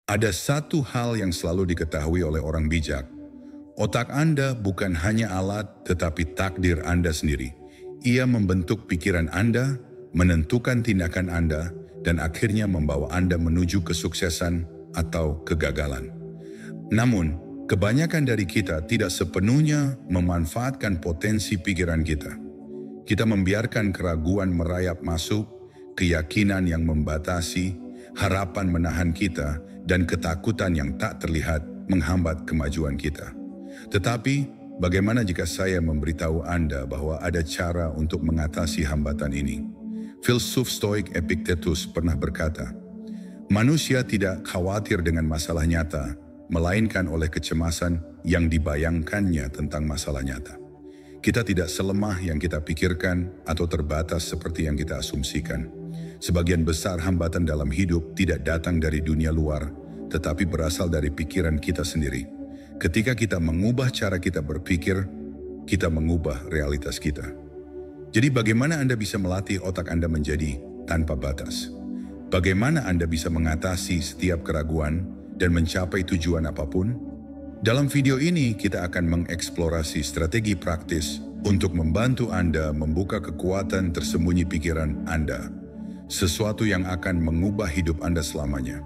Ada satu hal yang selalu diketahui oleh orang bijak. Otak Anda bukan hanya alat, tetapi takdir Anda sendiri. Ia membentuk pikiran Anda, menentukan tindakan Anda, dan akhirnya membawa Anda menuju kesuksesan atau kegagalan. Namun, kebanyakan dari kita tidak sepenuhnya memanfaatkan potensi pikiran kita. Kita membiarkan keraguan merayap masuk, keyakinan yang membatasi, harapan menahan kita, dan ketakutan yang tak terlihat menghambat kemajuan kita. Tetapi, bagaimana jika saya memberitahu Anda bahwa ada cara untuk mengatasi hambatan ini? Filsuf Stoik Epictetus pernah berkata, manusia tidak khawatir dengan masalah nyata, melainkan oleh kecemasan yang dibayangkannya tentang masalah nyata. Kita tidak selemah yang kita pikirkan atau terbatas seperti yang kita asumsikan. Sebagian besar hambatan dalam hidup tidak datang dari dunia luar, tetapi berasal dari pikiran kita sendiri. Ketika kita mengubah cara kita berpikir, kita mengubah realitas kita. Jadi bagaimana Anda bisa melatih otak Anda menjadi tanpa batas? Bagaimana Anda bisa mengatasi setiap keraguan dan mencapai tujuan apapun? Dalam video ini kita akan mengeksplorasi strategi praktis untuk membantu Anda membuka kekuatan tersembunyi pikiran Anda. Sesuatu yang akan mengubah hidup Anda selamanya.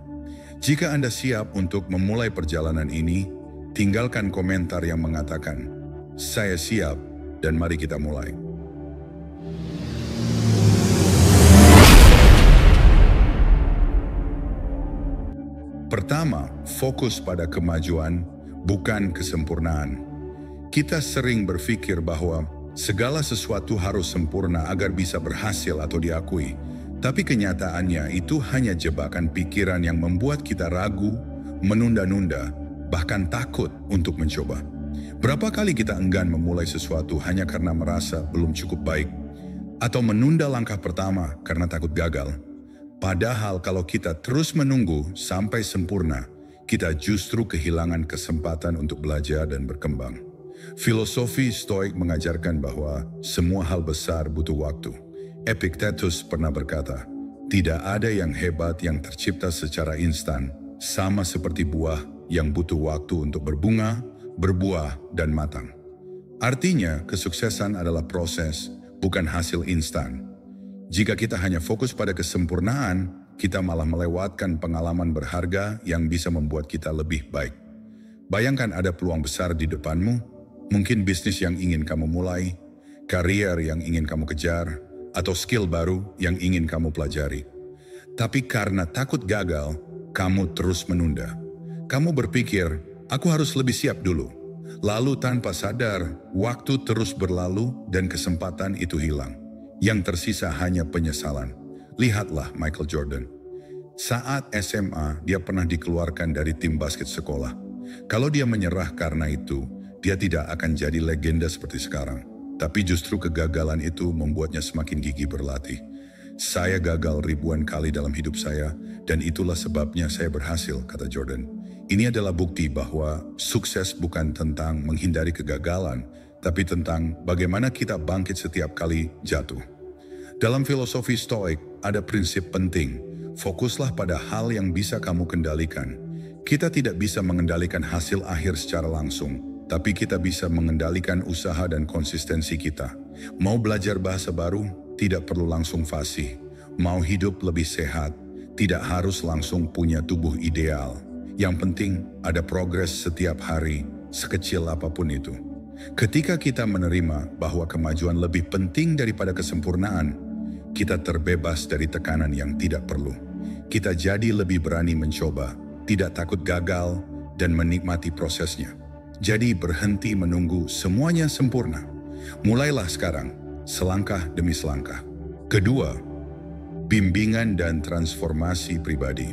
Jika Anda siap untuk memulai perjalanan ini, tinggalkan komentar yang mengatakan, "Saya siap," dan mari kita mulai. Pertama, fokus pada kemajuan, bukan kesempurnaan. Kita sering berpikir bahwa segala sesuatu harus sempurna agar bisa berhasil atau diakui. Tapi kenyataannya itu hanya jebakan pikiran yang membuat kita ragu, menunda-nunda, bahkan takut untuk mencoba. Berapa kali kita enggan memulai sesuatu hanya karena merasa belum cukup baik, atau menunda langkah pertama karena takut gagal. Padahal kalau kita terus menunggu sampai sempurna, kita justru kehilangan kesempatan untuk belajar dan berkembang. Filosofi Stoik mengajarkan bahwa semua hal besar butuh waktu. Epictetus pernah berkata, tidak ada yang hebat yang tercipta secara instan, sama seperti buah yang butuh waktu untuk berbunga, berbuah, dan matang. Artinya, kesuksesan adalah proses, bukan hasil instan. Jika kita hanya fokus pada kesempurnaan, kita malah melewatkan pengalaman berharga yang bisa membuat kita lebih baik. Bayangkan ada peluang besar di depanmu, mungkin bisnis yang ingin kamu mulai, karier yang ingin kamu kejar, atau skill baru yang ingin kamu pelajari. Tapi karena takut gagal, kamu terus menunda. Kamu berpikir, aku harus lebih siap dulu. Lalu tanpa sadar, waktu terus berlalu dan kesempatan itu hilang. Yang tersisa hanya penyesalan. Lihatlah Michael Jordan. Saat SMA, dia pernah dikeluarkan dari tim basket sekolah. Kalau dia menyerah karena itu, dia tidak akan jadi legenda seperti sekarang. Tapi justru kegagalan itu membuatnya semakin gigih berlatih. Saya gagal ribuan kali dalam hidup saya, dan itulah sebabnya saya berhasil, kata Jordan. Ini adalah bukti bahwa sukses bukan tentang menghindari kegagalan, tapi tentang bagaimana kita bangkit setiap kali jatuh. Dalam filosofi Stoik, ada prinsip penting. Fokuslah pada hal yang bisa kamu kendalikan. Kita tidak bisa mengendalikan hasil akhir secara langsung, tapi kita bisa mengendalikan usaha dan konsistensi kita. Mau belajar bahasa baru, tidak perlu langsung fasih. Mau hidup lebih sehat, tidak harus langsung punya tubuh ideal. Yang penting ada progres setiap hari, sekecil apapun itu. Ketika kita menerima bahwa kemajuan lebih penting daripada kesempurnaan, kita terbebas dari tekanan yang tidak perlu. Kita jadi lebih berani mencoba, tidak takut gagal, dan menikmati prosesnya. Jadi berhenti menunggu semuanya sempurna. Mulailah sekarang, selangkah demi selangkah. Kedua, bimbingan dan transformasi pribadi.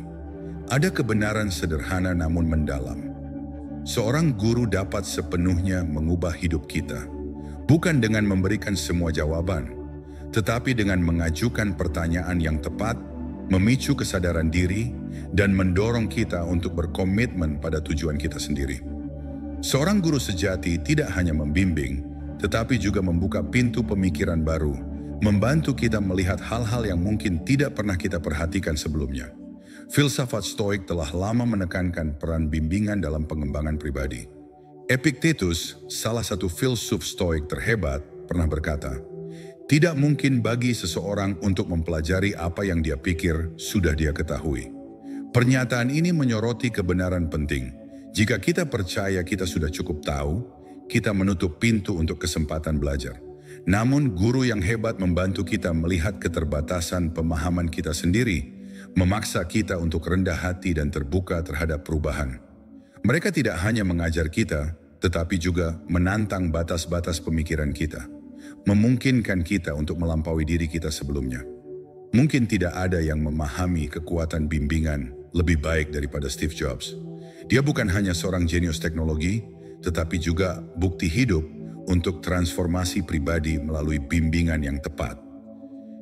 Ada kebenaran sederhana namun mendalam. Seorang guru dapat sepenuhnya mengubah hidup kita. Bukan dengan memberikan semua jawaban, tetapi dengan mengajukan pertanyaan yang tepat, memicu kesadaran diri, dan mendorong kita untuk berkomitmen pada tujuan kita sendiri. Seorang guru sejati tidak hanya membimbing, tetapi juga membuka pintu pemikiran baru, membantu kita melihat hal-hal yang mungkin tidak pernah kita perhatikan sebelumnya. Filsafat Stoik telah lama menekankan peran bimbingan dalam pengembangan pribadi. Epictetus, salah satu filsuf Stoik terhebat, pernah berkata, "Tidak mungkin bagi seseorang untuk mempelajari apa yang dia pikir sudah dia ketahui." Pernyataan ini menyoroti kebenaran penting. Jika kita percaya kita sudah cukup tahu, kita menutup pintu untuk kesempatan belajar. Namun guru yang hebat membantu kita melihat keterbatasan pemahaman kita sendiri, memaksa kita untuk rendah hati dan terbuka terhadap perubahan. Mereka tidak hanya mengajar kita, tetapi juga menantang batas-batas pemikiran kita, memungkinkan kita untuk melampaui diri kita sebelumnya. Mungkin tidak ada yang memahami kekuatan bimbingan lebih baik daripada Steve Jobs. Dia bukan hanya seorang jenius teknologi, tetapi juga bukti hidup untuk transformasi pribadi melalui bimbingan yang tepat.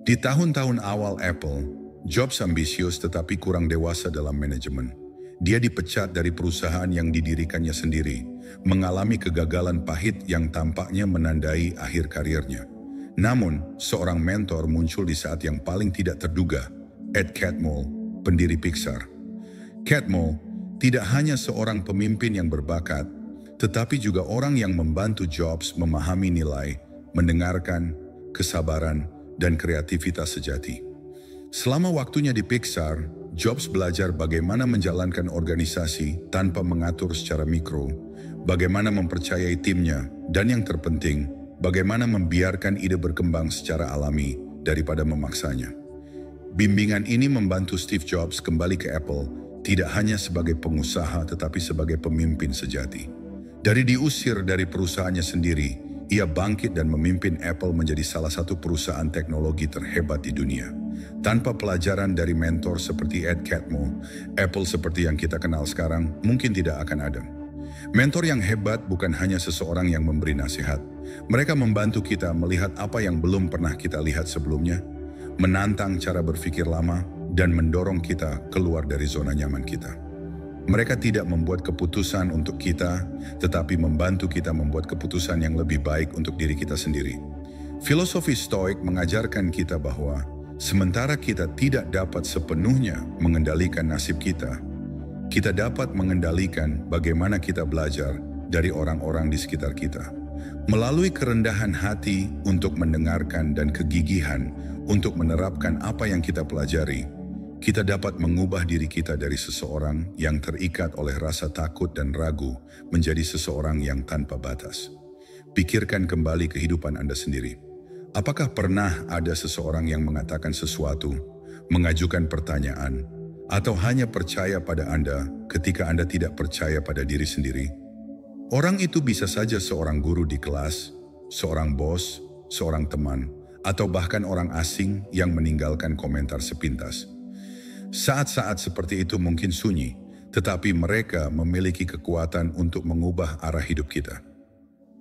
Di tahun-tahun awal Apple, Jobs ambisius tetapi kurang dewasa dalam manajemen. Dia dipecat dari perusahaan yang didirikannya sendiri, mengalami kegagalan pahit yang tampaknya menandai akhir karirnya. Namun, seorang mentor muncul di saat yang paling tidak terduga, Ed Catmull, pendiri Pixar. Catmull tidak hanya seorang pemimpin yang berbakat, tetapi juga orang yang membantu Jobs memahami nilai, mendengarkan, kesabaran, dan kreativitas sejati. Selama waktunya di Pixar, Jobs belajar bagaimana menjalankan organisasi tanpa mengatur secara mikro, bagaimana mempercayai timnya, dan yang terpenting, bagaimana membiarkan ide berkembang secara alami daripada memaksanya. Bimbingan ini membantu Steve Jobs kembali ke Apple, tidak hanya sebagai pengusaha tetapi sebagai pemimpin sejati. Dari diusir dari perusahaannya sendiri, ia bangkit dan memimpin Apple menjadi salah satu perusahaan teknologi terhebat di dunia. Tanpa pelajaran dari mentor seperti Ed Catmull, Apple seperti yang kita kenal sekarang mungkin tidak akan ada. Mentor yang hebat bukan hanya seseorang yang memberi nasihat. Mereka membantu kita melihat apa yang belum pernah kita lihat sebelumnya, menantang cara berpikir lama, dan mendorong kita keluar dari zona nyaman kita. Mereka tidak membuat keputusan untuk kita, tetapi membantu kita membuat keputusan yang lebih baik untuk diri kita sendiri. Filosofi Stoik mengajarkan kita bahwa sementara kita tidak dapat sepenuhnya mengendalikan nasib kita, kita dapat mengendalikan bagaimana kita belajar dari orang-orang di sekitar kita. Melalui kerendahan hati untuk mendengarkan dan kegigihan untuk menerapkan apa yang kita pelajari, kita dapat mengubah diri kita dari seseorang yang terikat oleh rasa takut dan ragu menjadi seseorang yang tanpa batas. Pikirkan kembali kehidupan Anda sendiri. Apakah pernah ada seseorang yang mengatakan sesuatu, mengajukan pertanyaan, atau hanya percaya pada Anda ketika Anda tidak percaya pada diri sendiri? Orang itu bisa saja seorang guru di kelas, seorang bos, seorang teman, atau bahkan orang asing yang meninggalkan komentar sepintas. Saat-saat seperti itu mungkin sunyi, tetapi mereka memiliki kekuatan untuk mengubah arah hidup kita.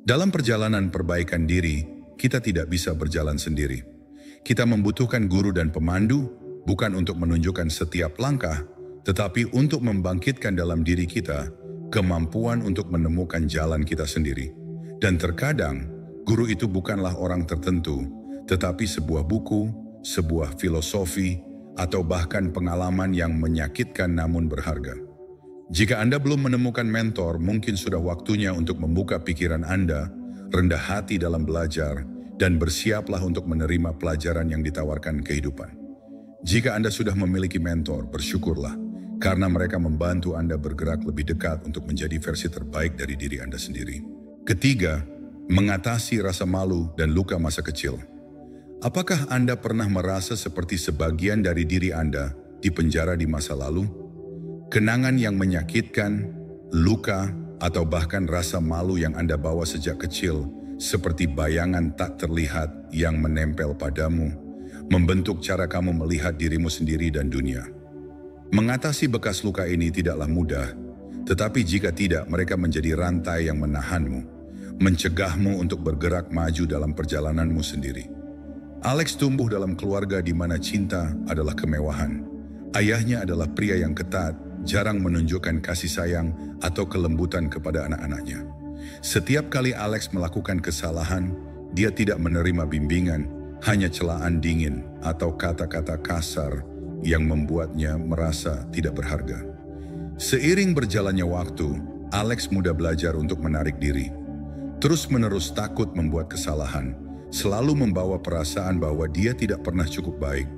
Dalam perjalanan perbaikan diri, kita tidak bisa berjalan sendiri. Kita membutuhkan guru dan pemandu, bukan untuk menunjukkan setiap langkah, tetapi untuk membangkitkan dalam diri kita kemampuan untuk menemukan jalan kita sendiri. Dan terkadang, guru itu bukanlah orang tertentu, tetapi sebuah buku, sebuah filosofi, atau bahkan pengalaman yang menyakitkan namun berharga. Jika Anda belum menemukan mentor, mungkin sudah waktunya untuk membuka pikiran Anda, rendah hati dalam belajar, dan bersiaplah untuk menerima pelajaran yang ditawarkan kehidupan. Jika Anda sudah memiliki mentor, bersyukurlah, karena mereka membantu Anda bergerak lebih dekat untuk menjadi versi terbaik dari diri Anda sendiri. Ketiga, mengatasi rasa malu dan luka masa kecil. Apakah Anda pernah merasa seperti sebagian dari diri Anda dipenjara di masa lalu? Kenangan yang menyakitkan, luka, atau bahkan rasa malu yang Anda bawa sejak kecil, seperti bayangan tak terlihat yang menempel padamu, membentuk cara kamu melihat dirimu sendiri dan dunia. Mengatasi bekas luka ini tidaklah mudah, tetapi jika tidak, mereka menjadi rantai yang menahanmu, mencegahmu untuk bergerak maju dalam perjalananmu sendiri. Alex tumbuh dalam keluarga di mana cinta adalah kemewahan. Ayahnya adalah pria yang ketat, jarang menunjukkan kasih sayang atau kelembutan kepada anak-anaknya. Setiap kali Alex melakukan kesalahan, dia tidak menerima bimbingan, hanya celaan dingin atau kata-kata kasar yang membuatnya merasa tidak berharga. Seiring berjalannya waktu, Alex mudah belajar untuk menarik diri. Terus-menerus takut membuat kesalahan, selalu membawa perasaan bahwa dia tidak pernah cukup baik.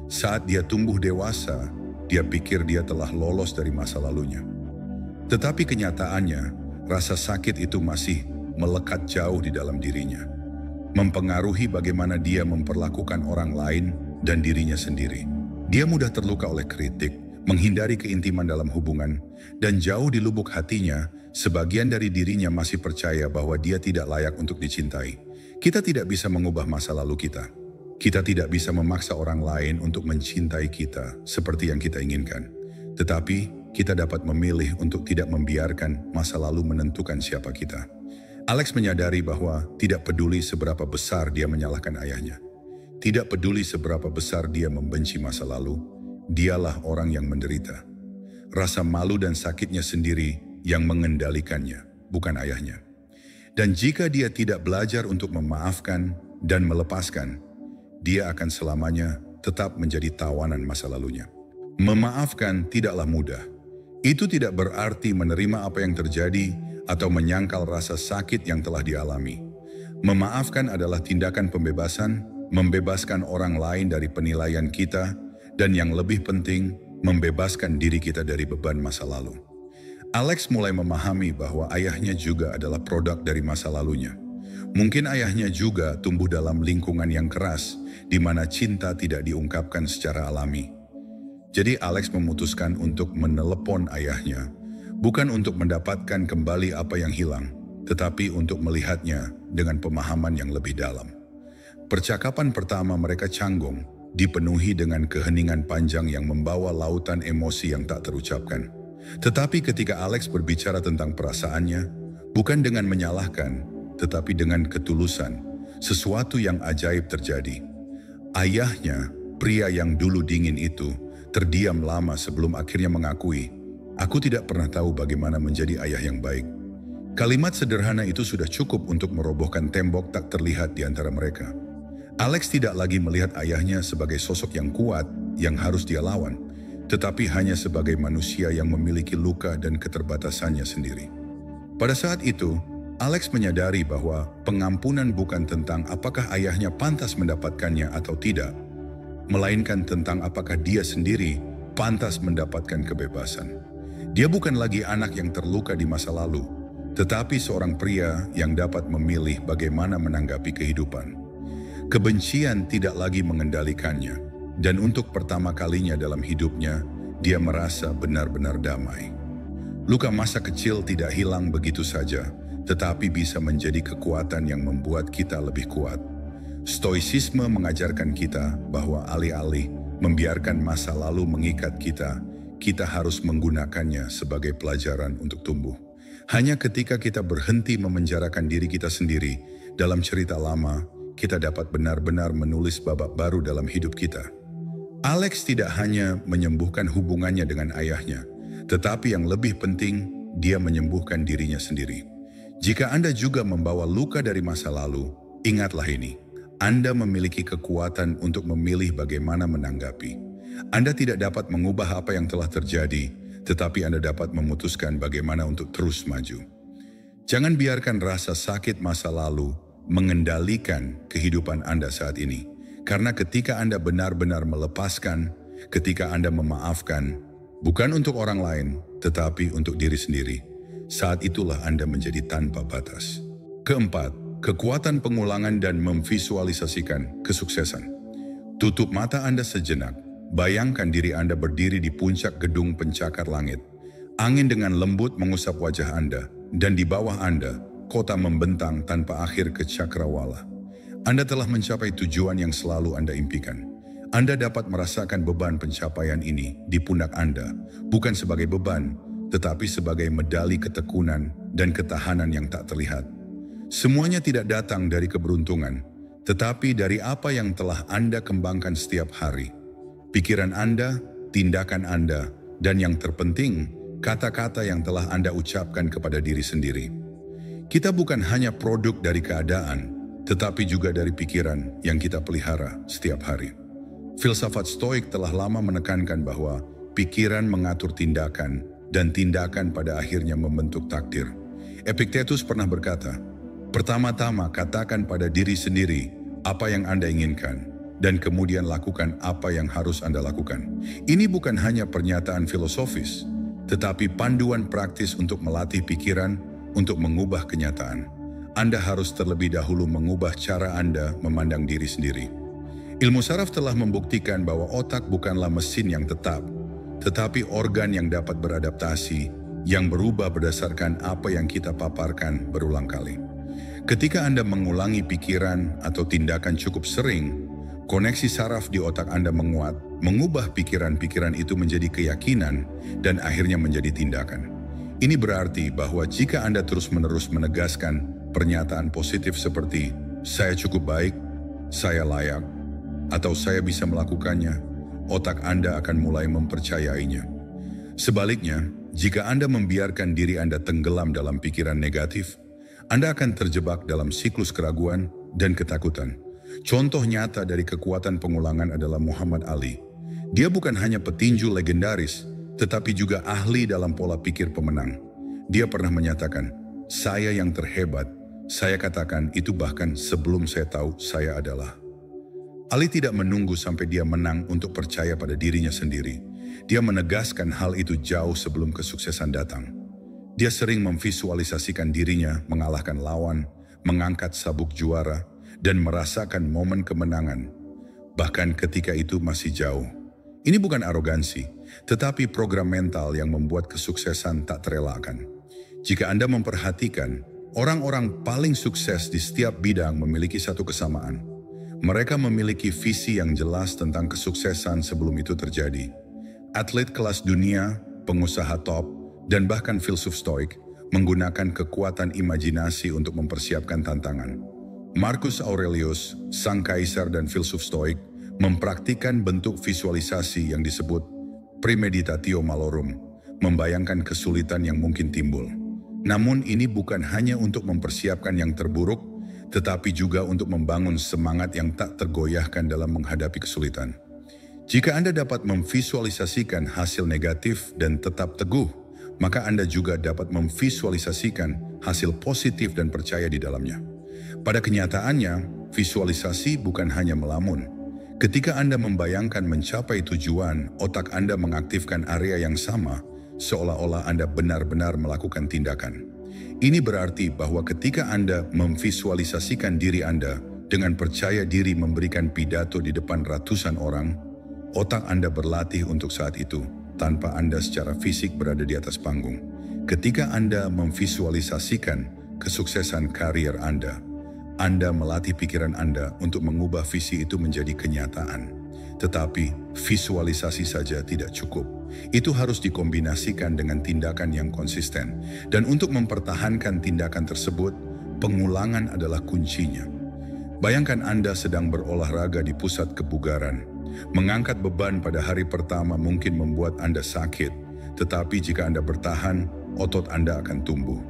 Saat dia tumbuh dewasa, dia pikir dia telah lolos dari masa lalunya. Tetapi kenyataannya, rasa sakit itu masih melekat jauh di dalam dirinya, mempengaruhi bagaimana dia memperlakukan orang lain dan dirinya sendiri. Dia mudah terluka oleh kritik, menghindari keintiman dalam hubungan, dan jauh di lubuk hatinya, sebagian dari dirinya masih percaya bahwa dia tidak layak untuk dicintai. Kita tidak bisa mengubah masa lalu kita. Kita tidak bisa memaksa orang lain untuk mencintai kita seperti yang kita inginkan. Tetapi kita dapat memilih untuk tidak membiarkan masa lalu menentukan siapa kita. Alex menyadari bahwa tidak peduli seberapa besar dia menyalahkan ayahnya. Tidak peduli seberapa besar dia membenci masa lalu, dialah orang yang menderita. Rasa malu dan sakitnya sendiri yang mengendalikannya, bukan ayahnya. Dan jika dia tidak belajar untuk memaafkan dan melepaskan, dia akan selamanya tetap menjadi tawanan masa lalunya. Memaafkan tidaklah mudah. Itu tidak berarti menerima apa yang terjadi atau menyangkal rasa sakit yang telah dialami. Memaafkan adalah tindakan pembebasan, membebaskan orang lain dari penilaian kita, dan yang lebih penting, membebaskan diri kita dari beban masa lalu. Alex mulai memahami bahwa ayahnya juga adalah produk dari masa lalunya. Mungkin ayahnya juga tumbuh dalam lingkungan yang keras, di mana cinta tidak diungkapkan secara alami. Jadi Alex memutuskan untuk menelepon ayahnya, bukan untuk mendapatkan kembali apa yang hilang, tetapi untuk melihatnya dengan pemahaman yang lebih dalam. Percakapan pertama mereka canggung, dipenuhi dengan keheningan panjang yang membawa lautan emosi yang tak terucapkan. Tetapi ketika Alex berbicara tentang perasaannya, bukan dengan menyalahkan, tetapi dengan ketulusan, sesuatu yang ajaib terjadi. Ayahnya, pria yang dulu dingin itu, terdiam lama sebelum akhirnya mengakui, "Aku tidak pernah tahu bagaimana menjadi ayah yang baik." Kalimat sederhana itu sudah cukup untuk merobohkan tembok tak terlihat di antara mereka. Alex tidak lagi melihat ayahnya sebagai sosok yang kuat yang harus dia lawan, tetapi hanya sebagai manusia yang memiliki luka dan keterbatasannya sendiri. Pada saat itu, Alex menyadari bahwa pengampunan bukan tentang apakah ayahnya pantas mendapatkannya atau tidak, melainkan tentang apakah dia sendiri pantas mendapatkan kebebasan. Dia bukan lagi anak yang terluka di masa lalu, tetapi seorang pria yang dapat memilih bagaimana menanggapi kehidupan. Kebencian tidak lagi mengendalikannya, dan untuk pertama kalinya dalam hidupnya, dia merasa benar-benar damai. Luka masa kecil tidak hilang begitu saja, tetapi bisa menjadi kekuatan yang membuat kita lebih kuat. Stoicisme mengajarkan kita bahwa alih-alih membiarkan masa lalu mengikat kita, kita harus menggunakannya sebagai pelajaran untuk tumbuh. Hanya ketika kita berhenti memenjarakan diri kita sendiri dalam cerita lama, kita dapat benar-benar menulis babak baru dalam hidup kita. Alex tidak hanya menyembuhkan hubungannya dengan ayahnya, tetapi yang lebih penting, dia menyembuhkan dirinya sendiri. Jika Anda juga membawa luka dari masa lalu, ingatlah ini. Anda memiliki kekuatan untuk memilih bagaimana menanggapi. Anda tidak dapat mengubah apa yang telah terjadi, tetapi Anda dapat memutuskan bagaimana untuk terus maju. Jangan biarkan rasa sakit masa lalu mengendalikan kehidupan Anda saat ini. Karena ketika Anda benar-benar melepaskan, ketika Anda memaafkan, bukan untuk orang lain, tetapi untuk diri sendiri, saat itulah Anda menjadi tanpa batas. Keempat, kekuatan pengulangan dan memvisualisasikan kesuksesan. Tutup mata Anda sejenak. Bayangkan diri Anda berdiri di puncak gedung pencakar langit. Angin dengan lembut mengusap wajah Anda, dan di bawah Anda, kota membentang tanpa akhir ke cakrawala. Anda telah mencapai tujuan yang selalu Anda impikan. Anda dapat merasakan beban pencapaian ini di pundak Anda, bukan sebagai beban, tetapi sebagai medali ketekunan dan ketahanan yang tak terlihat. Semuanya tidak datang dari keberuntungan, tetapi dari apa yang telah Anda kembangkan setiap hari. Pikiran Anda, tindakan Anda, dan yang terpenting, kata-kata yang telah Anda ucapkan kepada diri sendiri. Kita bukan hanya produk dari keadaan, tetapi juga dari pikiran yang kita pelihara setiap hari. Filsafat Stoik telah lama menekankan bahwa pikiran mengatur tindakan dan tindakan pada akhirnya membentuk takdir. Epictetus pernah berkata, "Pertama-tama katakan pada diri sendiri apa yang Anda inginkan, dan kemudian lakukan apa yang harus Anda lakukan." Ini bukan hanya pernyataan filosofis, tetapi panduan praktis untuk melatih pikiran untuk mengubah kenyataan. Anda harus terlebih dahulu mengubah cara Anda memandang diri sendiri. Ilmu saraf telah membuktikan bahwa otak bukanlah mesin yang tetap, tetapi organ yang dapat beradaptasi, yang berubah berdasarkan apa yang kita paparkan berulang kali. Ketika Anda mengulangi pikiran atau tindakan cukup sering, koneksi saraf di otak Anda menguat, mengubah pikiran-pikiran itu menjadi keyakinan dan akhirnya menjadi tindakan. Ini berarti bahwa jika Anda terus-menerus menegaskan pernyataan positif seperti "saya cukup baik", "saya layak", atau "saya bisa melakukannya", otak Anda akan mulai mempercayainya. Sebaliknya, jika Anda membiarkan diri Anda tenggelam dalam pikiran negatif, Anda akan terjebak dalam siklus keraguan dan ketakutan. Contoh nyata dari kekuatan pengulangan adalah Muhammad Ali. Dia bukan hanya petinju legendaris, tetapi juga ahli dalam pola pikir pemenang. Dia pernah menyatakan, "Saya yang terhebat, saya katakan itu bahkan sebelum saya tahu saya adalah." Ali tidak menunggu sampai dia menang untuk percaya pada dirinya sendiri. Dia menegaskan hal itu jauh sebelum kesuksesan datang. Dia sering memvisualisasikan dirinya mengalahkan lawan, mengangkat sabuk juara, dan merasakan momen kemenangan, bahkan ketika itu masih jauh. Ini bukan arogansi, tetapi program mental yang membuat kesuksesan tak terelakkan. Jika Anda memperhatikan, orang-orang paling sukses di setiap bidang memiliki satu kesamaan. Mereka memiliki visi yang jelas tentang kesuksesan sebelum itu terjadi. Atlet kelas dunia, pengusaha top, dan bahkan filsuf Stoik menggunakan kekuatan imajinasi untuk mempersiapkan tantangan. Marcus Aurelius, sang kaisar dan filsuf Stoik, mempraktikkan bentuk visualisasi yang disebut premeditatio malorum, membayangkan kesulitan yang mungkin timbul. Namun ini bukan hanya untuk mempersiapkan yang terburuk, tetapi juga untuk membangun semangat yang tak tergoyahkan dalam menghadapi kesulitan. Jika Anda dapat memvisualisasikan hasil negatif dan tetap teguh, maka Anda juga dapat memvisualisasikan hasil positif dan percaya di dalamnya. Pada kenyataannya, visualisasi bukan hanya melamun. Ketika Anda membayangkan mencapai tujuan, otak Anda mengaktifkan area yang sama, seolah-olah Anda benar-benar melakukan tindakan. Ini berarti bahwa ketika Anda memvisualisasikan diri Anda dengan percaya diri memberikan pidato di depan ratusan orang, otak Anda berlatih untuk saat itu, tanpa Anda secara fisik berada di atas panggung. Ketika Anda memvisualisasikan kesuksesan karier Anda melatih pikiran Anda untuk mengubah visi itu menjadi kenyataan. Tetapi visualisasi saja tidak cukup. Itu harus dikombinasikan dengan tindakan yang konsisten. Dan untuk mempertahankan tindakan tersebut, pengulangan adalah kuncinya. Bayangkan Anda sedang berolahraga di pusat kebugaran. Mengangkat beban pada hari pertama mungkin membuat Anda sakit, tetapi jika Anda bertahan, otot Anda akan tumbuh.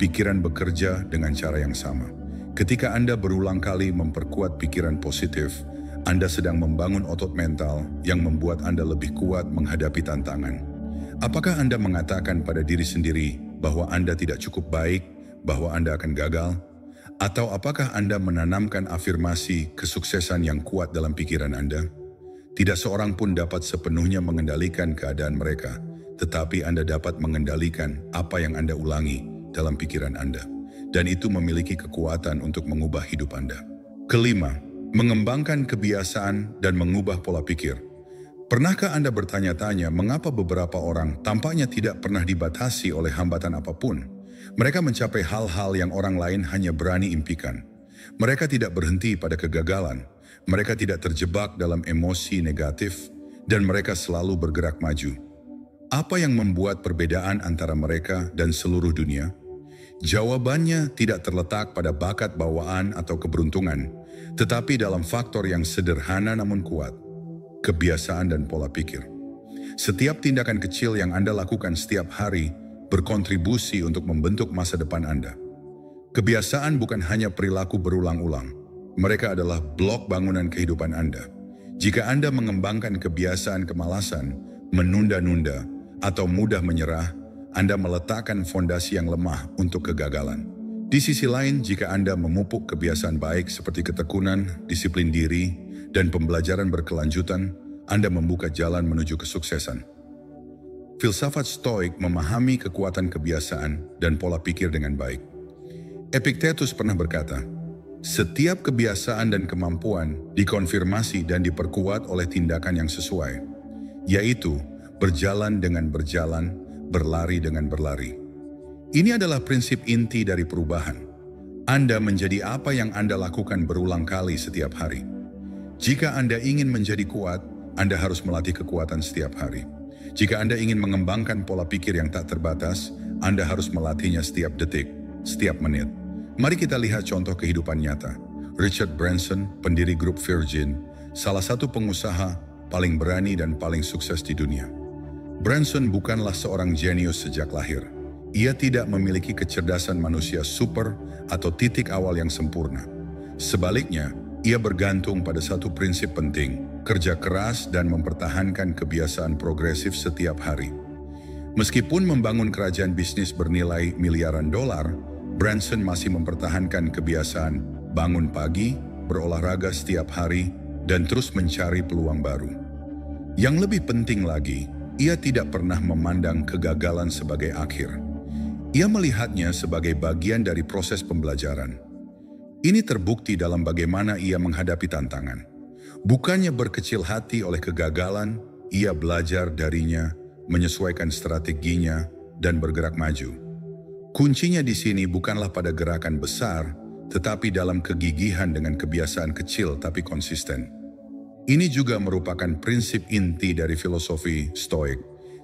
Pikiran bekerja dengan cara yang sama. Ketika Anda berulang kali memperkuat pikiran positif, Anda sedang membangun otot mental yang membuat Anda lebih kuat menghadapi tantangan. Apakah Anda mengatakan pada diri sendiri bahwa Anda tidak cukup baik, bahwa Anda akan gagal? Atau apakah Anda menanamkan afirmasi kesuksesan yang kuat dalam pikiran Anda? Tidak seorang pun dapat sepenuhnya mengendalikan keadaan mereka, tetapi Anda dapat mengendalikan apa yang Anda ulangi dalam pikiran Anda. Dan itu memiliki kekuatan untuk mengubah hidup Anda. Kelima, mengembangkan kebiasaan dan mengubah pola pikir. Pernahkah Anda bertanya-tanya mengapa beberapa orang tampaknya tidak pernah dibatasi oleh hambatan apapun? Mereka mencapai hal-hal yang orang lain hanya berani impikan. Mereka tidak berhenti pada kegagalan. Mereka tidak terjebak dalam emosi negatif, dan mereka selalu bergerak maju. Apa yang membuat perbedaan antara mereka dan seluruh dunia? Jawabannya tidak terletak pada bakat bawaan atau keberuntungan, tetapi dalam faktor yang sederhana namun kuat, kebiasaan dan pola pikir. Setiap tindakan kecil yang Anda lakukan setiap hari berkontribusi untuk membentuk masa depan Anda. Kebiasaan bukan hanya perilaku berulang-ulang, mereka adalah blok bangunan kehidupan Anda. Jika Anda mengembangkan kebiasaan kemalasan, menunda-nunda, atau mudah menyerah, Anda meletakkan fondasi yang lemah untuk kegagalan. Di sisi lain, jika Anda memupuk kebiasaan baik seperti ketekunan, disiplin diri, dan pembelajaran berkelanjutan, Anda membuka jalan menuju kesuksesan. Filsafat Stoik memahami kekuatan kebiasaan dan pola pikir dengan baik. Epictetus pernah berkata, "Setiap kebiasaan dan kemampuan dikonfirmasi dan diperkuat oleh tindakan yang sesuai, yaitu berjalan dengan berjalan, berlari dengan berlari." Ini adalah prinsip inti dari perubahan. Anda menjadi apa yang Anda lakukan berulang kali setiap hari. Jika Anda ingin menjadi kuat, Anda harus melatih kekuatan setiap hari. Jika Anda ingin mengembangkan pola pikir yang tak terbatas, Anda harus melatihnya setiap detik, setiap menit. Mari kita lihat contoh kehidupan nyata. Richard Branson, pendiri grup Virgin, salah satu pengusaha paling berani dan paling sukses di dunia. Branson bukanlah seorang jenius sejak lahir. Ia tidak memiliki kecerdasan manusia super atau titik awal yang sempurna. Sebaliknya, ia bergantung pada satu prinsip penting, kerja keras dan mempertahankan kebiasaan progresif setiap hari. Meskipun membangun kerajaan bisnis bernilai miliaran dolar, Branson masih mempertahankan kebiasaan bangun pagi, berolahraga setiap hari, dan terus mencari peluang baru. Yang lebih penting lagi, ia tidak pernah memandang kegagalan sebagai akhir. Ia melihatnya sebagai bagian dari proses pembelajaran. Ini terbukti dalam bagaimana ia menghadapi tantangan. Bukannya berkecil hati oleh kegagalan, ia belajar darinya, menyesuaikan strateginya, dan bergerak maju. Kuncinya di sini bukanlah pada gerakan besar, tetapi dalam kegigihan dengan kebiasaan kecil tapi konsisten. Ini juga merupakan prinsip inti dari filosofi Stoik.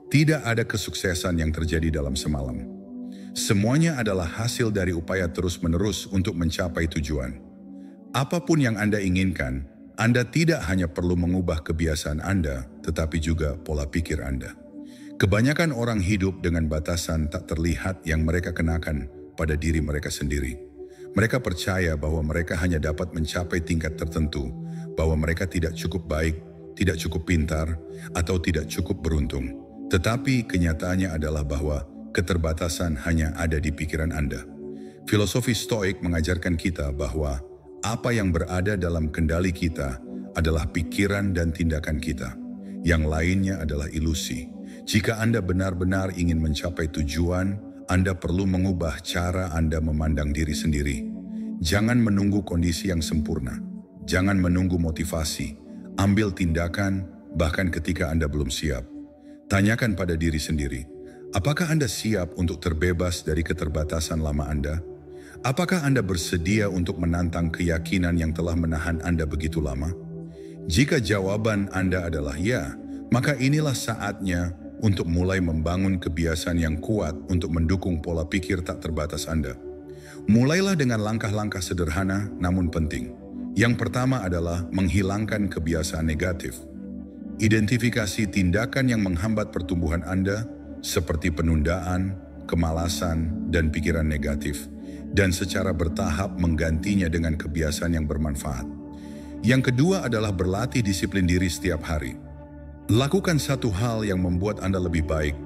Tidak ada kesuksesan yang terjadi dalam semalam. Semuanya adalah hasil dari upaya terus-menerus untuk mencapai tujuan. Apapun yang Anda inginkan, Anda tidak hanya perlu mengubah kebiasaan Anda, tetapi juga pola pikir Anda. Kebanyakan orang hidup dengan batasan tak terlihat yang mereka kenakan pada diri mereka sendiri. Mereka percaya bahwa mereka hanya dapat mencapai tingkat tertentu, bahwa mereka tidak cukup baik, tidak cukup pintar, atau tidak cukup beruntung. Tetapi kenyataannya adalah bahwa keterbatasan hanya ada di pikiran Anda. Filosofi Stoik mengajarkan kita bahwa apa yang berada dalam kendali kita adalah pikiran dan tindakan kita. Yang lainnya adalah ilusi. Jika Anda benar-benar ingin mencapai tujuan, Anda perlu mengubah cara Anda memandang diri sendiri. Jangan menunggu kondisi yang sempurna. Jangan menunggu motivasi. Ambil tindakan bahkan ketika Anda belum siap. Tanyakan pada diri sendiri, apakah Anda siap untuk terbebas dari keterbatasan lama Anda? Apakah Anda bersedia untuk menantang keyakinan yang telah menahan Anda begitu lama? Jika jawaban Anda adalah ya, maka inilah saatnya untuk mulai membangun kebiasaan yang kuat untuk mendukung pola pikir tak terbatas Anda. Mulailah dengan langkah-langkah sederhana namun penting. Yang pertama adalah menghilangkan kebiasaan negatif. Identifikasi tindakan yang menghambat pertumbuhan Anda, seperti penundaan, kemalasan, dan pikiran negatif, dan secara bertahap menggantinya dengan kebiasaan yang bermanfaat. Yang kedua adalah berlatih disiplin diri setiap hari. Lakukan satu hal yang membuat Anda lebih baik,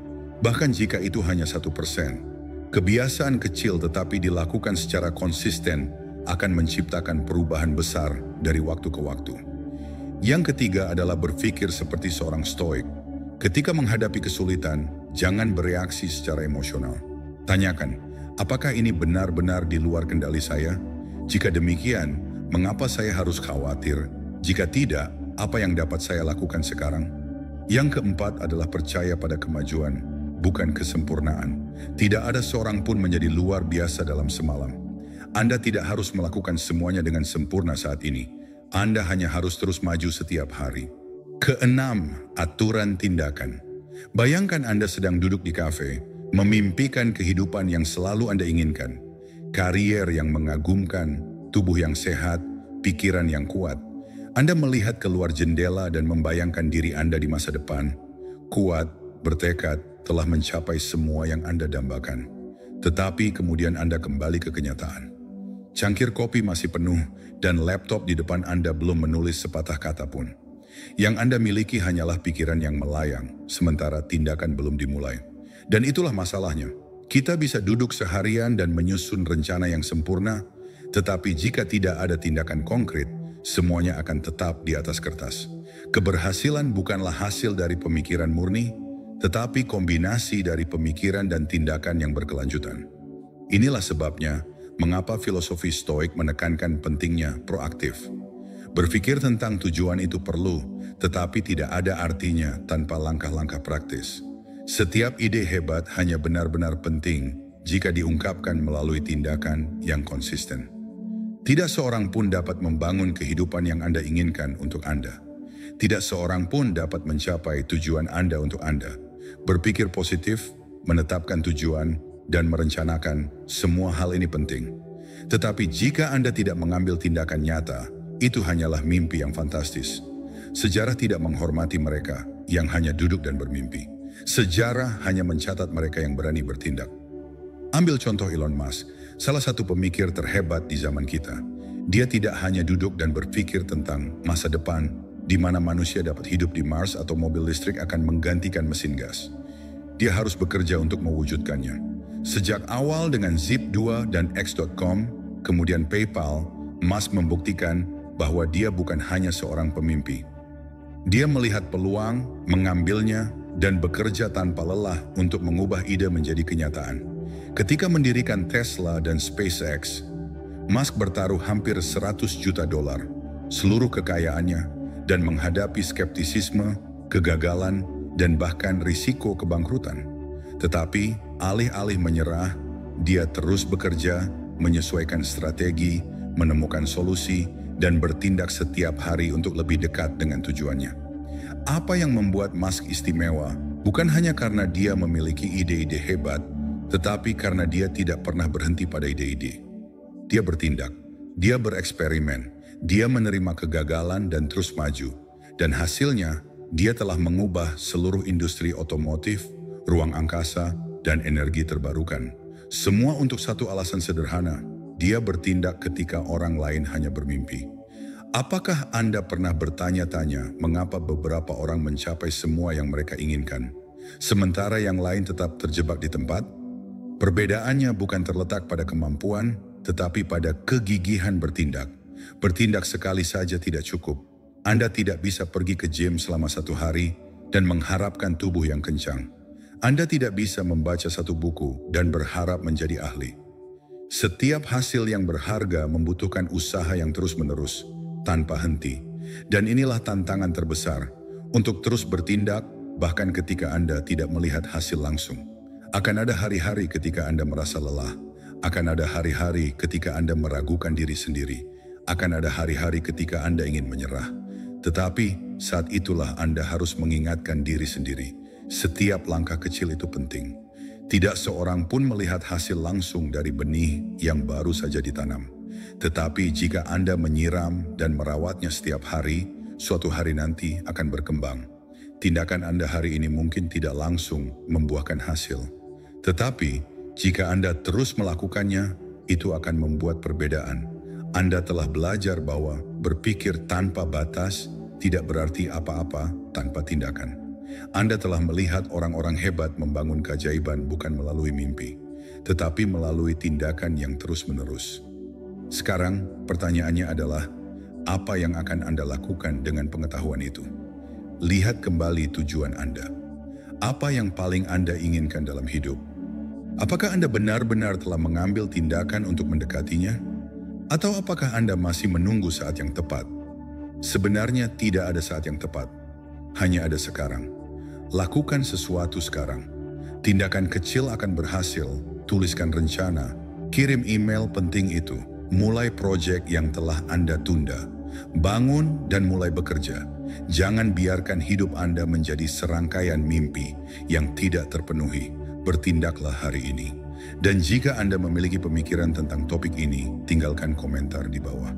bahkan jika itu hanya 1%. Kebiasaan kecil tetapi dilakukan secara konsisten akan menciptakan perubahan besar dari waktu ke waktu. Yang ketiga adalah berpikir seperti seorang Stoik. Ketika menghadapi kesulitan, jangan bereaksi secara emosional. Tanyakan, apakah ini benar-benar di luar kendali saya? Jika demikian, mengapa saya harus khawatir? Jika tidak, apa yang dapat saya lakukan sekarang? Yang keempat adalah percaya pada kemajuan, bukan kesempurnaan. Tidak ada seorang pun menjadi luar biasa dalam semalam. Anda tidak harus melakukan semuanya dengan sempurna saat ini. Anda hanya harus terus maju setiap hari. Keenam, aturan tindakan. Bayangkan Anda sedang duduk di kafe, memimpikan kehidupan yang selalu Anda inginkan. Karier yang mengagumkan, tubuh yang sehat, pikiran yang kuat. Anda melihat keluar jendela dan membayangkan diri Anda di masa depan. Kuat, bertekad, telah mencapai semua yang Anda dambakan. Tetapi kemudian Anda kembali ke kenyataan. Cangkir kopi masih penuh dan laptop di depan Anda belum menulis sepatah kata pun. Yang Anda miliki hanyalah pikiran yang melayang, sementara tindakan belum dimulai. Dan itulah masalahnya. Kita bisa duduk seharian dan menyusun rencana yang sempurna, tetapi jika tidak ada tindakan konkret, semuanya akan tetap di atas kertas. Keberhasilan bukanlah hasil dari pemikiran murni, tetapi kombinasi dari pemikiran dan tindakan yang berkelanjutan. Inilah sebabnya mengapa filosofi Stoik menekankan pentingnya proaktif. Berpikir tentang tujuan itu perlu, tetapi tidak ada artinya tanpa langkah-langkah praktis. Setiap ide hebat hanya benar-benar penting jika diungkapkan melalui tindakan yang konsisten. Tidak seorang pun dapat membangun kehidupan yang Anda inginkan untuk Anda. Tidak seorang pun dapat mencapai tujuan Anda untuk Anda. Berpikir positif, menetapkan tujuan, dan merencanakan semua hal ini penting. Tetapi jika Anda tidak mengambil tindakan nyata, itu hanyalah mimpi yang fantastis. Sejarah tidak menghormati mereka yang hanya duduk dan bermimpi. Sejarah hanya mencatat mereka yang berani bertindak. Ambil contoh Elon Musk, salah satu pemikir terhebat di zaman kita. Dia tidak hanya duduk dan berpikir tentang masa depan, di mana manusia dapat hidup di Mars atau mobil listrik akan menggantikan mesin gas. Dia harus bekerja untuk mewujudkannya. Sejak awal dengan Zip2 dan X.com, kemudian PayPal, Musk membuktikan bahwa dia bukan hanya seorang pemimpi. Dia melihat peluang, mengambilnya, dan bekerja tanpa lelah untuk mengubah ide menjadi kenyataan. Ketika mendirikan Tesla dan SpaceX, Musk bertaruh hampir $100 juta, seluruh kekayaannya, dan menghadapi skeptisisme, kegagalan, dan bahkan risiko kebangkrutan. Tetapi, alih-alih menyerah, dia terus bekerja, menyesuaikan strategi, menemukan solusi, dan bertindak setiap hari untuk lebih dekat dengan tujuannya. Apa yang membuat Musk istimewa bukan hanya karena dia memiliki ide-ide hebat, tetapi karena dia tidak pernah berhenti pada ide-ide. Dia bertindak, dia bereksperimen, dia menerima kegagalan dan terus maju. Dan hasilnya, dia telah mengubah seluruh industri otomotif, ruang angkasa, dan energi terbarukan. Semua untuk satu alasan sederhana, dia bertindak ketika orang lain hanya bermimpi. Apakah Anda pernah bertanya-tanya mengapa beberapa orang mencapai semua yang mereka inginkan, sementara yang lain tetap terjebak di tempat? Perbedaannya bukan terletak pada kemampuan, tetapi pada kegigihan bertindak. Bertindak sekali saja tidak cukup. Anda tidak bisa pergi ke gym selama 1 hari dan mengharapkan tubuh yang kencang. Anda tidak bisa membaca satu buku dan berharap menjadi ahli. Setiap hasil yang berharga membutuhkan usaha yang terus-menerus, tanpa henti. Dan inilah tantangan terbesar, untuk terus bertindak bahkan ketika Anda tidak melihat hasil langsung. Akan ada hari-hari ketika Anda merasa lelah, akan ada hari-hari ketika Anda meragukan diri sendiri, akan ada hari-hari ketika Anda ingin menyerah. Tetapi saat itulah Anda harus mengingatkan diri sendiri, setiap langkah kecil itu penting. Tidak seorang pun melihat hasil langsung dari benih yang baru saja ditanam. Tetapi jika Anda menyiram dan merawatnya setiap hari, suatu hari nanti akan berkembang. Tindakan Anda hari ini mungkin tidak langsung membuahkan hasil. Tetapi jika Anda terus melakukannya, itu akan membuat perbedaan. Anda telah belajar bahwa berpikir tanpa batas tidak berarti apa-apa tanpa tindakan. Anda telah melihat orang-orang hebat membangun keajaiban bukan melalui mimpi, tetapi melalui tindakan yang terus-menerus. Sekarang pertanyaannya adalah, apa yang akan Anda lakukan dengan pengetahuan itu? Lihat kembali tujuan Anda. Apa yang paling Anda inginkan dalam hidup? Apakah Anda benar-benar telah mengambil tindakan untuk mendekatinya? Atau apakah Anda masih menunggu saat yang tepat? Sebenarnya tidak ada saat yang tepat. Hanya ada sekarang. Lakukan sesuatu sekarang. Tindakan kecil akan berhasil. Tuliskan rencana. Kirim email penting itu. Mulai proyek yang telah Anda tunda. Bangun dan mulai bekerja. Jangan biarkan hidup Anda menjadi serangkaian mimpi yang tidak terpenuhi. Bertindaklah hari ini. Dan jika Anda memiliki pemikiran tentang topik ini, tinggalkan komentar di bawah.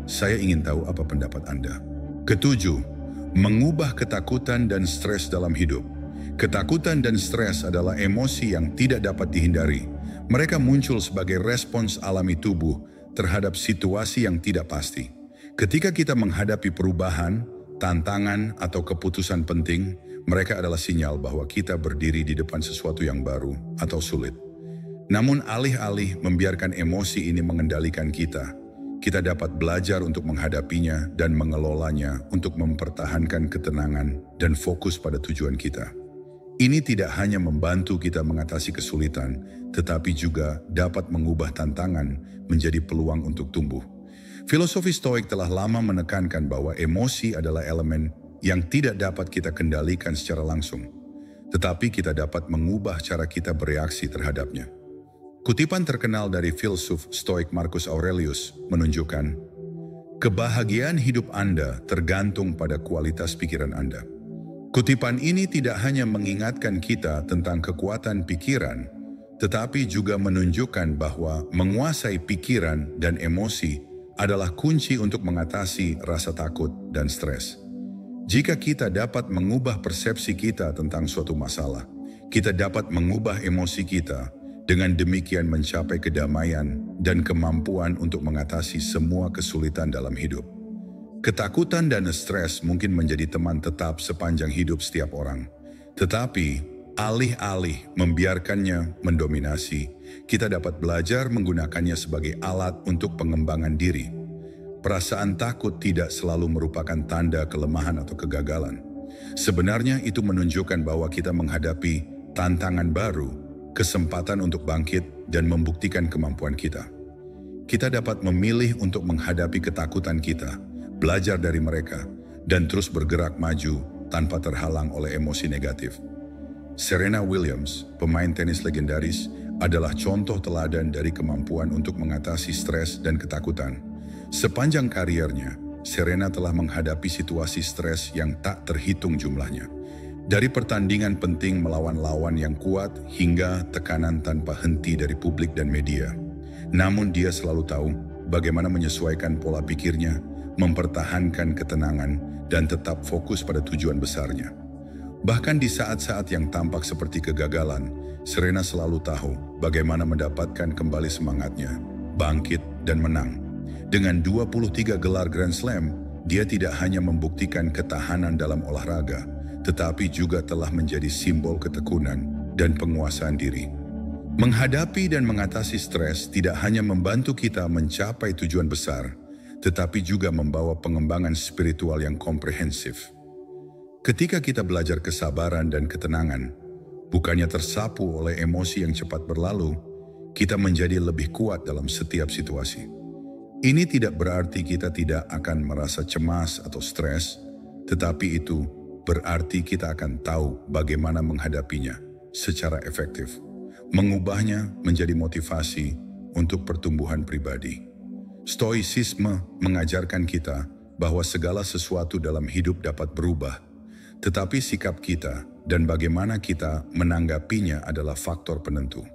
Saya ingin tahu apa pendapat Anda. Ketujuh, mengubah ketakutan dan stres dalam hidup. Ketakutan dan stres adalah emosi yang tidak dapat dihindari. Mereka muncul sebagai respons alami tubuh terhadap situasi yang tidak pasti. Ketika kita menghadapi perubahan, tantangan, atau keputusan penting, mereka adalah sinyal bahwa kita berdiri di depan sesuatu yang baru atau sulit. Namun alih-alih membiarkan emosi ini mengendalikan kita dapat belajar untuk menghadapinya dan mengelolanya untuk mempertahankan ketenangan dan fokus pada tujuan kita. Ini tidak hanya membantu kita mengatasi kesulitan, tetapi juga dapat mengubah tantangan menjadi peluang untuk tumbuh. Filosofi Stoik telah lama menekankan bahwa emosi adalah elemen yang tidak dapat kita kendalikan secara langsung, tetapi kita dapat mengubah cara kita bereaksi terhadapnya. Kutipan terkenal dari filsuf Stoik Marcus Aurelius menunjukkan, kebahagiaan hidup Anda tergantung pada kualitas pikiran Anda. Kutipan ini tidak hanya mengingatkan kita tentang kekuatan pikiran, tetapi juga menunjukkan bahwa menguasai pikiran dan emosi adalah kunci untuk mengatasi rasa takut dan stres. Jika kita dapat mengubah persepsi kita tentang suatu masalah, kita dapat mengubah emosi kita, dengan demikian mencapai kedamaian dan kemampuan untuk mengatasi semua kesulitan dalam hidup. Ketakutan dan stres mungkin menjadi teman tetap sepanjang hidup setiap orang. Tetapi, alih-alih membiarkannya mendominasi, kita dapat belajar menggunakannya sebagai alat untuk pengembangan diri. Perasaan takut tidak selalu merupakan tanda kelemahan atau kegagalan. Sebenarnya itu menunjukkan bahwa kita menghadapi tantangan baru, kesempatan untuk bangkit dan membuktikan kemampuan kita. Kita dapat memilih untuk menghadapi ketakutan kita, belajar dari mereka, dan terus bergerak maju tanpa terhalang oleh emosi negatif. Serena Williams, pemain tenis legendaris, adalah contoh teladan dari kemampuan untuk mengatasi stres dan ketakutan. Sepanjang kariernya, Serena telah menghadapi situasi stres yang tak terhitung jumlahnya. Dari pertandingan penting melawan lawan yang kuat hingga tekanan tanpa henti dari publik dan media. Namun dia selalu tahu bagaimana menyesuaikan pola pikirnya, mempertahankan ketenangan, dan tetap fokus pada tujuan besarnya. Bahkan di saat-saat yang tampak seperti kegagalan, Serena selalu tahu bagaimana mendapatkan kembali semangatnya, bangkit dan menang. Dengan 23 gelar Grand Slam, dia tidak hanya membuktikan ketahanan dalam olahraga, tetapi juga telah menjadi simbol ketekunan dan penguasaan diri. Menghadapi dan mengatasi stres tidak hanya membantu kita mencapai tujuan besar, tetapi juga membawa pengembangan spiritual yang komprehensif. Ketika kita belajar kesabaran dan ketenangan, bukannya tersapu oleh emosi yang cepat berlalu, kita menjadi lebih kuat dalam setiap situasi. Ini tidak berarti kita tidak akan merasa cemas atau stres, tetapi itu berarti kita akan tahu bagaimana menghadapinya secara efektif, mengubahnya menjadi motivasi untuk pertumbuhan pribadi. Stoicisme mengajarkan kita bahwa segala sesuatu dalam hidup dapat berubah, tetapi sikap kita dan bagaimana kita menanggapinya adalah faktor penentu.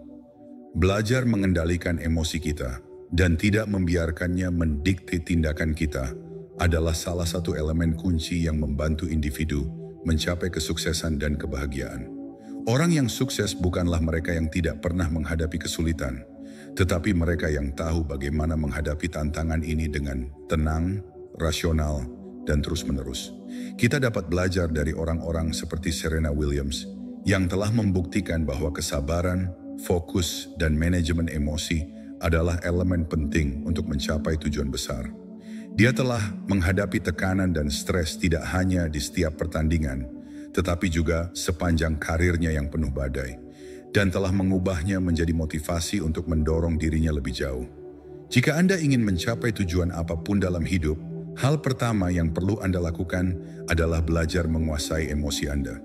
Belajar mengendalikan emosi kita dan tidak membiarkannya mendikte tindakan kita adalah salah satu elemen kunci yang membantu individu mencapai kesuksesan dan kebahagiaan. Orang yang sukses bukanlah mereka yang tidak pernah menghadapi kesulitan, tetapi mereka yang tahu bagaimana menghadapi tantangan ini dengan tenang, rasional, dan terus-menerus. Kita dapat belajar dari orang-orang seperti Serena Williams yang telah membuktikan bahwa kesabaran, fokus, dan manajemen emosi adalah elemen penting untuk mencapai tujuan besar. Dia telah menghadapi tekanan dan stres tidak hanya di setiap pertandingan, tetapi juga sepanjang karirnya yang penuh badai, dan telah mengubahnya menjadi motivasi untuk mendorong dirinya lebih jauh. Jika Anda ingin mencapai tujuan apapun dalam hidup, hal pertama yang perlu Anda lakukan adalah belajar menguasai emosi Anda.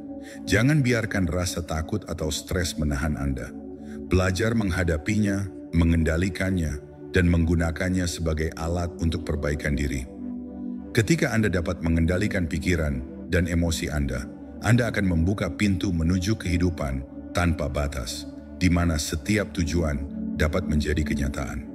Jangan biarkan rasa takut atau stres menahan Anda. Belajar menghadapinya, mengendalikannya, dan menggunakannya sebagai alat untuk perbaikan diri. Ketika Anda dapat mengendalikan pikiran dan emosi Anda akan membuka pintu menuju kehidupan tanpa batas, di mana setiap tujuan dapat menjadi kenyataan.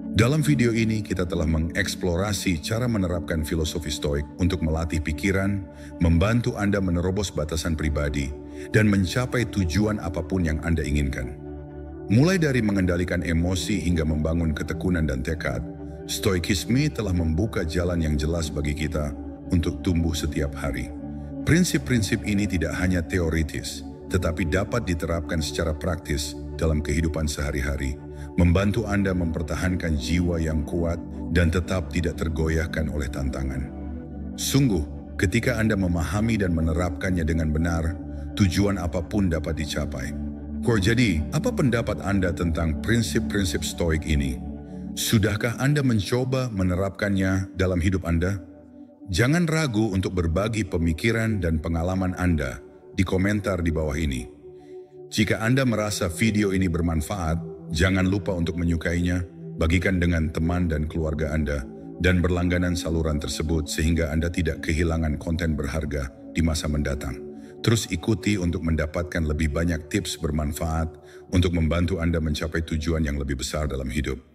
Dalam video ini kita telah mengeksplorasi cara menerapkan filosofi Stoik untuk melatih pikiran, membantu Anda menerobos batasan pribadi, dan mencapai tujuan apapun yang Anda inginkan. Mulai dari mengendalikan emosi hingga membangun ketekunan dan tekad, Stoikisme telah membuka jalan yang jelas bagi kita untuk tumbuh setiap hari. Prinsip-prinsip ini tidak hanya teoritis, tetapi dapat diterapkan secara praktis dalam kehidupan sehari-hari, membantu Anda mempertahankan jiwa yang kuat dan tetap tidak tergoyahkan oleh tantangan. Sungguh, ketika Anda memahami dan menerapkannya dengan benar, tujuan apapun dapat dicapai. Jadi, apa pendapat Anda tentang prinsip-prinsip stoik ini? Sudahkah Anda mencoba menerapkannya dalam hidup Anda? Jangan ragu untuk berbagi pemikiran dan pengalaman Anda di komentar di bawah ini. Jika Anda merasa video ini bermanfaat, jangan lupa untuk menyukainya, bagikan dengan teman dan keluarga Anda, dan berlangganan saluran tersebut sehingga Anda tidak kehilangan konten berharga di masa mendatang. Terus ikuti untuk mendapatkan lebih banyak tips bermanfaat untuk membantu Anda mencapai tujuan yang lebih besar dalam hidup.